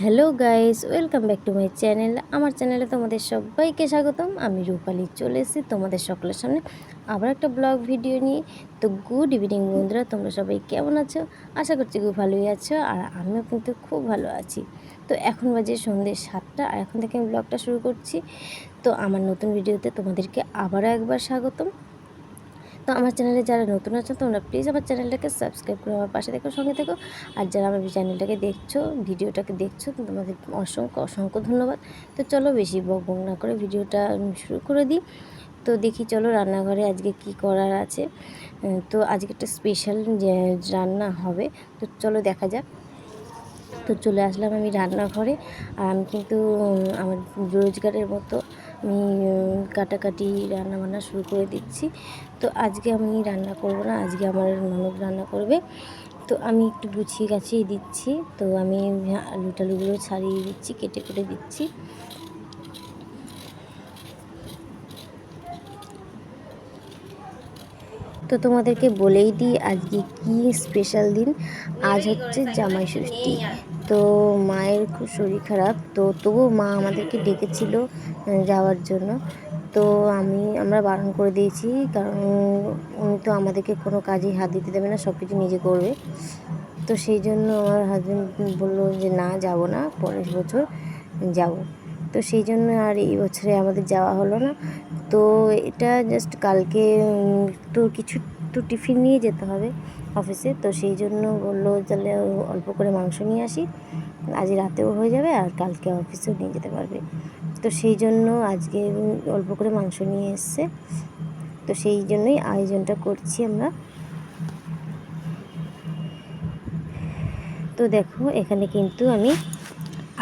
Hello guys, welcome back to my channel. আমার চ্যানেলে তোমাদের সবাইকে স্বাগতম। আমি রূপালী চলে এসেছি তোমাদের সকলের সামনে আবার একটা ব্লগ ভিডিও নিয়ে। তো গুড ইভিনিং বন্ধুরা, তোমরা সবাই কেমন আছো? আশা করছি খুব ভালোই আছো, আর আমিও কিন্তু খুব ভালো আছি। তো এখন বাজে সন্ধ্যে 7টা, আর এখন থেকে আমি ব্লগটা শুরু করছি। তো আমার নতুন ভিডিওতে তোমাদেরকে আবারও একবার স্বাগতম। তো আমার চ্যানেলে যারা নতুন আছো তোমরা প্লিজ আমার চ্যানেলটাকে সাবস্ক্রাইব করে আমার পাশে দেখো, সঙ্গে থেকো। আর যারা আমার চ্যানেলটাকে দেখছো, ভিডিওটাকে দেখছো, তো তোমাদের অসংখ্য অসংখ্য ধন্যবাদ। তো চলো বেশি বক না করে ভিডিওটা শুরু করে দিই। তো দেখি চলো রান্নাঘরে আজকে কি করার আছে। তো আজকে একটা স্পেশাল রান্না হবে, তো চলো দেখা যাক। তো চলে আসলাম আমি রান্নাঘরে। আর আমি কিন্তু আমার রোজগারের মতো আমি কাটাকাটি রান্নাবান্না শুরু করে দিচ্ছি। তো আজকে আমি রান্না করব না, আজকে আমার ননদ রান্না করবে। তো আমি একটু গুছিয়ে গাছিয়ে দিচ্ছি। তো আমি আলু টালুগুলো ছাড়িয়ে দিচ্ছি, কেটে কেটে দিচ্ছি। তো তোমাদেরকে বলেই দিই আজকে কি স্পেশাল দিন। আজ হচ্ছে জামাই ষষ্ঠী। তো মায়ের খুব শরীর খারাপ, তো তবুও মা আমাদেরকে ডেকেছিল যাওয়ার জন্য। তো আমরা বারণ করে দিয়েছি, কারণ উনি তো আমাদেরকে কোনো কাজেই হাত দিতে দেবে না, সব কিছু নিজে করবে। তো সেই জন্য আমার হাজব্যান্ড বললো যে না, যাব না, পরের বছর যাব। তো সেই জন্য আর এই বছরে আমাদের যাওয়া হলো না। তো এটা জাস্ট কালকে তো কিছু তো টিফিন নিয়ে যেতে হবে অফিসে। তো সেই জন্য বললো তাহলে অল্প করে মাংস নিয়ে আসি, আজ রাতেও হয়ে যাবে আর কালকে অফিসেও নিয়ে যেতে পারবে। তো সেই জন্য আজকে অল্প করে মাংস নিয়ে এসছে। তো সেই জন্যই আয়োজনটা করছি আমরা। তো দেখো এখানে কিন্তু আমি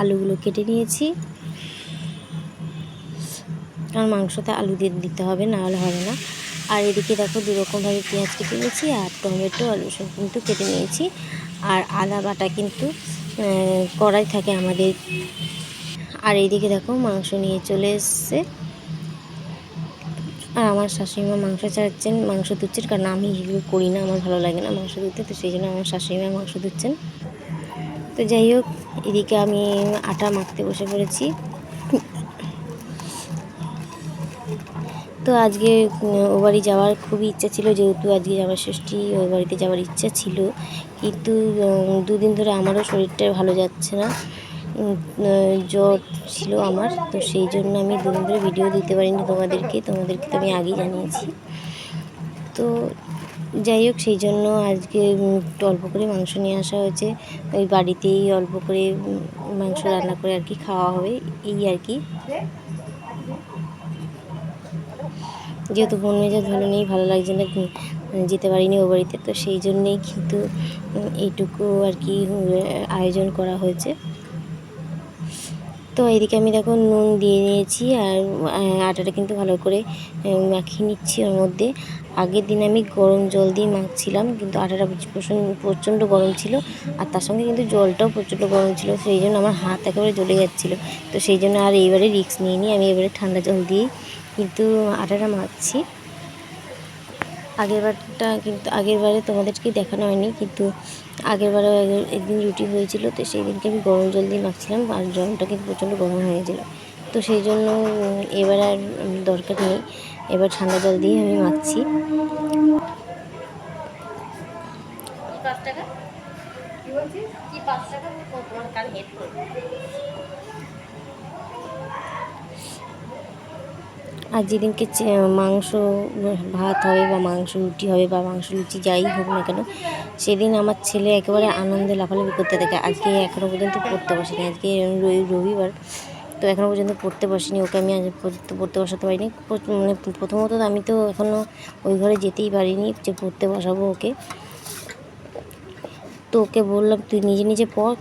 আলুগুলো কেটে নিয়েছি, কারণ মাংসতে আলু দিয়ে দিতে হবে, না হলে হবে না। আর এদিকে দেখো দুরকমভাবে পেঁয়াজ কেটে নিয়েছি, আর টমেটো আলু সব কিন্তু কেটে নিয়েছি। আর আদা বাটা কিন্তু কড়াই থাকে আমাদের। আর এইদিকে দেখো মাংস নিয়ে চলে এসছে। আর আমার শাশুড়িমা মাংস ছাড়াচ্ছেন, মাংস ধুচ্ছেন, কারণ আমি এগুলো করি না, আমার ভালো লাগে না মাংস ধুতে। তো সেই জন্য আমার শাশুড়িমা মাংস ধুচ্ছেন। তো যাই হোক, এদিকে আমি আটা মাখতে বসে পড়েছি। তো আজকে ও বাড়ি যাওয়ার খুবই ইচ্ছা ছিল, যেহেতু আজকে জামাই ষষ্ঠী, ওই বাড়িতে যাওয়ার ইচ্ছা ছিল। কিন্তু দুদিন ধরে আমারও শরীরটা ভালো যাচ্ছে না, জ্বর ছিল আমার। তো সেই জন্য আমি দুদিন ধরে ভিডিও দিতে পারিনি তোমাদেরকে তো আমি আগেই জানিয়েছি। তো যাই হোক, সেই জন্য আজকে একটু অল্প করে মাংস নিয়ে আসা হয়েছে। ওই বাড়িতেই অল্প করে মাংস রান্না করে আর কি খাওয়া হবে, এই আর কি। যেহেতু মন মেজাজ ভালো নেই, ভালো লাগছে না, যেতে পারিনি ও বাড়িতে। তো সেই জন্যেই কিন্তু এইটুকু আর কি আয়োজন করা হয়েছে। তো এদিকে আমি দেখো নুন দিয়ে নিয়েছি, আর আটাটা কিন্তু ভালো করে মাখিয়ে নিচ্ছি ওর মধ্যে। আগের দিন আমি গরম জল দিয়ে মাখছিলাম, কিন্তু আটাটা প্রচণ্ড গরম ছিল, আর তার সঙ্গে কিন্তু জলটাও প্রচণ্ড গরম ছিল। সেই জন্য আমার হাত একেবারে জ্বলে যাচ্ছিলো। তো সেই জন্য আর এইবারে রিস্ক নিইনি, আমি এবারে ঠান্ডা জল দিয়েই কিন্তু আটাটা মাখছি। আগেরবারে তোমাদেরকে দেখানো হয়নি, কিন্তু আগেরবারে একদিন রুটি হয়েছিল। তো সেই দিনকে আমি গরম জল দিয়ে মাখছিলাম, আর জলটা কিন্তু প্রচণ্ড গরম হয়ে গেছিল। তো সেই জন্য এবার আর দরকার নেই, এবার ঠান্ডা জল দিয়ে আমি মাখছি। আর যেদিনকে মাংস ভাত হবে, বা মাংস রুটি হবে, বা মাংস লুচি যাই হোক না কেন, সেদিন আমার ছেলে একেবারে আনন্দে লাফালাফি করতে থাকে। আজকে এখনও পর্যন্ত পড়তে বসেনি, আজকে রবিবার। তো এখনও পর্যন্ত পড়তে বসেনি, ওকে আমি আজ পড়তে বসাতে পারিনি। মানে প্রথমত আমি তো এখনও ওই ঘরে যেতেই পারিনি যে পড়তে বসাবো ওকে। তো ওকে বললাম তুই নিজে নিজে পড়,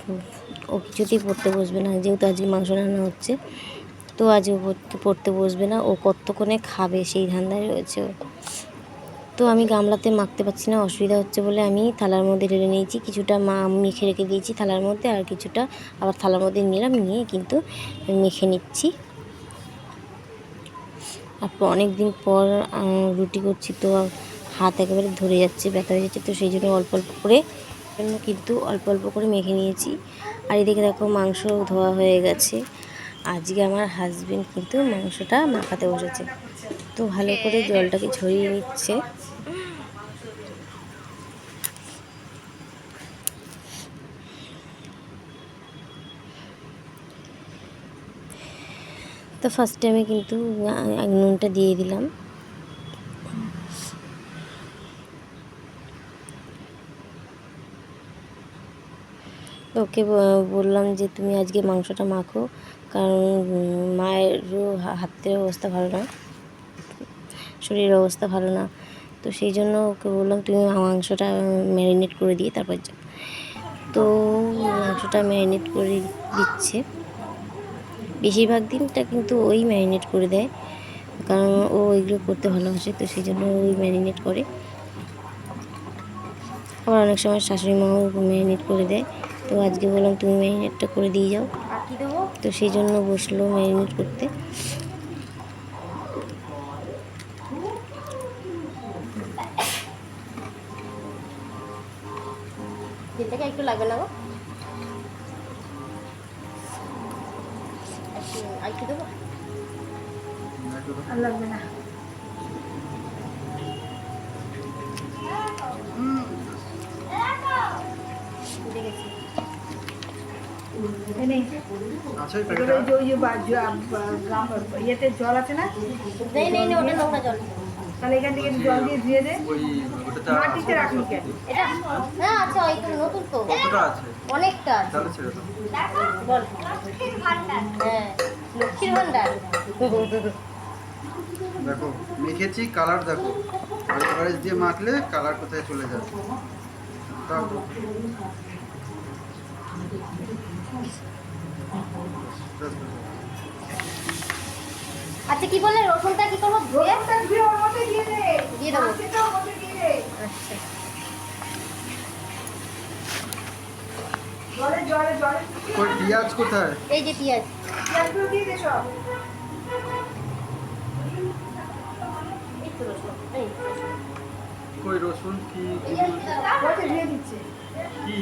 ও কিছুতেই পড়তে বসবে না, যেহেতু আজকে মাংস রান্না হচ্ছে। তো আজ ও পড়তে বসবে না, ও কতক্ষণে খাবে সেই ধান্দায় রয়েছে ও। তো আমি গামলাতে মাখতে পারছি না, অসুবিধা হচ্ছে বলে আমি থালার মধ্যে ঢেলে নিয়েছি। কিছুটা মেখে রেখে দিয়েছি থালার মধ্যে, আর কিছুটা আবার থালার মধ্যে নিলাম, নিয়ে কিন্তু মেখে নিচ্ছি। আর অনেক দিন পর রুটি করছি, তো হাত একেবারে ধরে যাচ্ছে, ব্যথা হয়ে যাচ্ছে। তো সেই জন্য অল্প অল্প করে মেখে নিয়েছি। আর এদিকে দেখো মাংস ধোয়া হয়ে গেছে। আজকে আমার হাজবেন্ড কিন্তু মাংসটা মাখাতে বসেছে, তো ভালো করে জলটাকে ঝরিয়ে নিচ্ছে। তো ফার্স্ট টাইমে কিন্তু নুনটা দিয়ে দিলাম। ওকে বললাম যে তুমি আজকে মাংসটা মাখো, কারণ মায়েরও হাতের অবস্থা ভালো না, শরীরের অবস্থা ভালো না। তো সেই জন্য ওকে বললাম তুমি মাংসটা ম্যারিনেট করে দিয়ে তারপর যাও। তো মাংসটা ম্যারিনেট করে দিচ্ছে। বেশিরভাগ দিনটা কিন্তু ওই ম্যারিনেট করে দেয়, কারণ ও এগুলো করতে ভালোবাসে, তো সেই জন্য ওই ম্যারিনেট করে। আবার অনেক সময় শাশুড়ি মাও ম্যারিনেট করে দেয়। তো আজকে বললাম তুমি ম্যারিনেটটা করে দিয়ে যাও, তো সেই জন্য বসলো ম্যারিনেট করতে। একটু লাগবে না গো, একটু দেবো, লাগবে না। ইয়েতে জল আছে না, তাহলে এখান থেকে জল দিয়ে ধুয়ে দে। মাটিতে রাখলি কেন? এটা না, আচ্ছা ওই তো নতুন তো কতটা আছে? অনেকটা আছে। তাহলে ছেড়ে দাও। বল হ্যাঁ, লক্ষ্মীর ভান্ডার। দেখো মেখেছি, কালার দেখো, আর এভারেজ দিয়ে মাখলে কালার কোথায় চলে যাবে। তাও তো। ব্যাস, ব্যাস। আচ্ছা কি বললে, রসুনটা কি করবো? ধুয়ে রসুনটা ধুয়ে ওর মধ্যে দিয়ে দে, দিয়ে দেবো। মাছটা ওর মধ্যে দিয়ে দে। আচ্ছা জলে জলে জলে কই পেঁয়াজ কোথায়? এই যে পেঁয়াজ, পেঁয়াজগুলো দিয়ে দে সব। একটু রসুন, এই কই রসুন কি ওতে ধুয়ে দিচ্ছে। কি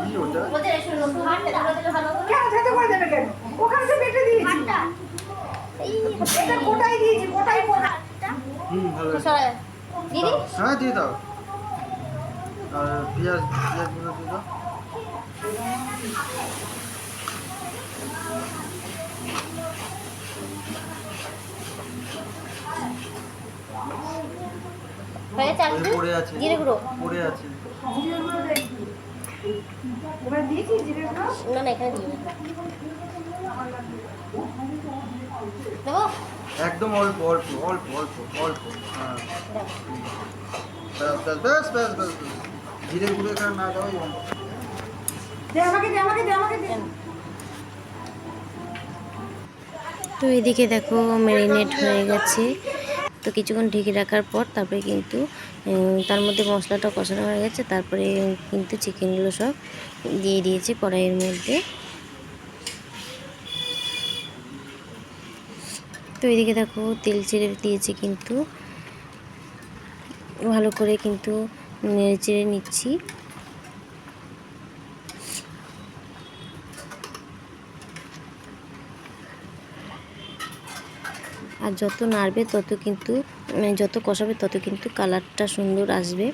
কি ওটা? বলতে রসুন হাঁটতে তোমরা দিলে ভালো হতো না? কেন খেতে করে দেবে কেন? ওখানে তো বেটে দিয়েছি। এটা কোটাই দিয়েছি, কোটাই কোটা। ভালো আছে। সরাই দিদি, হ্যাঁ দিয়ে দাও। আর পেঁয়াজগুলো দিয়ে দাও। হয়ে চাল পড়ে আছে, জিরে গুঁড়ো, পড়ে আছে। জিরে গুঁড়ো দে। ওখানে দিয়েছি জিরে গুঁড়ো? না না এখানে দিই দেবো। একদম অল্প অল্প অল্প অল্প অল্প। হ্যাঁ দাও। ব্যাস ব্যাস ব্যাস ব্যাস ব্যাস। জিরে গুঁড়ো এখানে না দেওয়াই ভালো। দে আমাকে দে, আমাকে দে, আমাকে দে। তো এদিকে দেখো ম্যারিনেট হয়ে গেছে। তো কিছুক্ষণ ঢেকে রাখার পর তারপরে কিন্তু তার মধ্যে মশলাটা কষানো হয়ে গেছে, তারপরে কিন্তু চিকেনগুলো সব দিয়ে দিয়েছে কড়াইয়ের মধ্যে। তো এদিকে দেখো তেল ছেড়ে দিয়েছে, কিন্তু ভালো করে কিন্তু নেড়ে চেড়ে নিচ্ছি। আর যত নাড়বে তত কিন্তু যত কষাবে তত কিন্তু কালারটা সুন্দর আসবে।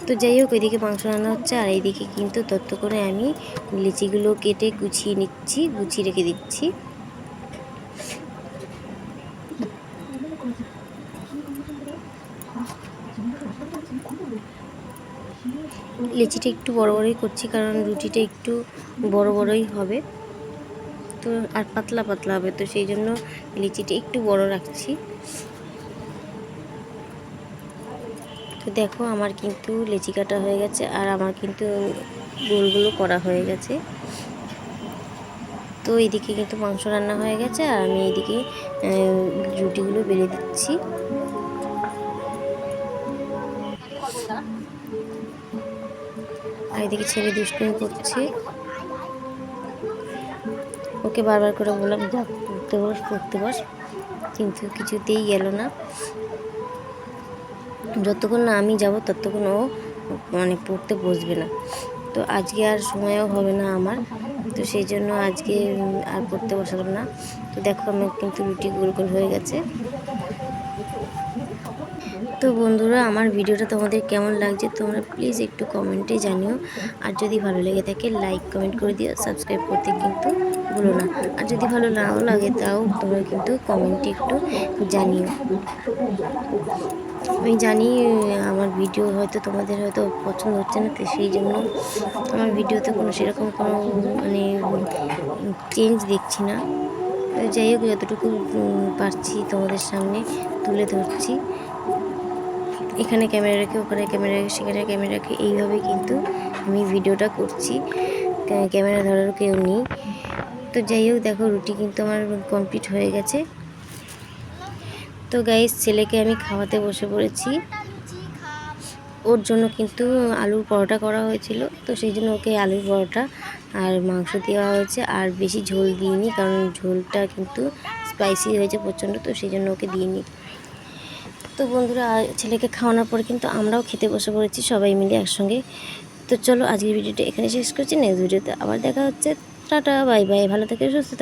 তো যাই হোক, এদিকে মাংস রান্না হচ্ছে, আর এইদিকে কিন্তু তত করে আমি লিচিগুলো কেটে গুছিয়ে নিচ্ছি, গুছিয়ে রেখে দিচ্ছি। লিচিটা একটু বড় বড়ই করছি, কারণ রুটিটা একটু বড় বড়ই হবে, তো আর পাতলা পাতলা হবে, তো সেই জন্য লিচিটা একটু বড় রাখছি। তো দেখো আমার কিন্তু লিচি কাটা হয়ে গেছে, আর আমার কিন্তু গোলগুলো করা হয়ে গেছে। তো এইদিকে কিন্তু মাংস রান্না হয়ে গেছে, আর আমি এইদিকে রুটিগুলো বেলে দিচ্ছি। আর এদিকে ছেলে দুষ্টুমি করছে, ওকে বারবার করে বললাম যা পড়তে বস পড়তে বস, কিন্তু কিছুতেই গেল না। যতক্ষণ না আমি যাব ততক্ষণ ও মানে পড়তে বসবে না। তো আজকে আর সময়ও হবে না আমার, তো সেই জন্য আজকে আর করতে বসালাম না। তো দেখো আমার কিন্তু রুটি গোল গোল হয়ে গেছে। তো বন্ধুরা, আমার ভিডিওটা তোমাদের কেমন লাগছে তোমরা প্লিজ একটু কমেন্টে জানিও। আর যদি ভালো লেগে থাকে লাইক কমেন্ট করে দিও, সাবস্ক্রাইব করতে কিন্তু ভুলো না। আর যদি ভালো নাও লাগে তাও তোমরা কিন্তু কমেন্টে একটু জানিও। আমি জানি আমার ভিডিও হয়তো তোমাদের হয়তো পছন্দ হচ্ছে না, তো সেই জন্য আমার ভিডিওতে কোনো সেরকম কোনো মানে চেঞ্জ দেখছি না। তো যাই হোক, যতটুকু পারছি তোমাদের সামনে তুলে ধরছি। এখানে ক্যামেরা রেখে ওখানে ক্যামেরা রেখে সেখানে ক্যামেরা রেখে এইভাবে কিন্তু আমি ভিডিওটা করছি, ক্যামেরা ধরার কেউ নেই। তো যাই হোক, দেখো রুটি কিন্তু আমার কমপ্লিট হয়ে গেছে। তো গাইস, ছেলেকে আমি খাওয়াতে বসে পড়েছি। ওর জন্য কিন্তু আলুর পরোটা করা হয়েছিল, তো সেই জন্য ওকে আলুর পরোটা আর মাংস দেওয়া হয়েছে। আর বেশি ঝোল দিইনি, কারণ ঝোলটা কিন্তু স্পাইসি হয়েছে প্রচণ্ড, তো সেই জন্য ওকে দিইনি। তো বন্ধুরা, ছেলেকে খাওয়ানোর পর কিন্তু আমরাও খেতে বসে পড়েছি সবাই মিলে একসঙ্গে। তো চলো আজকের ভিডিওটা এখানে শেষ করছি, নেক্সট ভিডিওতে আবার দেখা হচ্ছে। টাটা, বাই বাই, ভালো থেকে সুস্থ থাকে।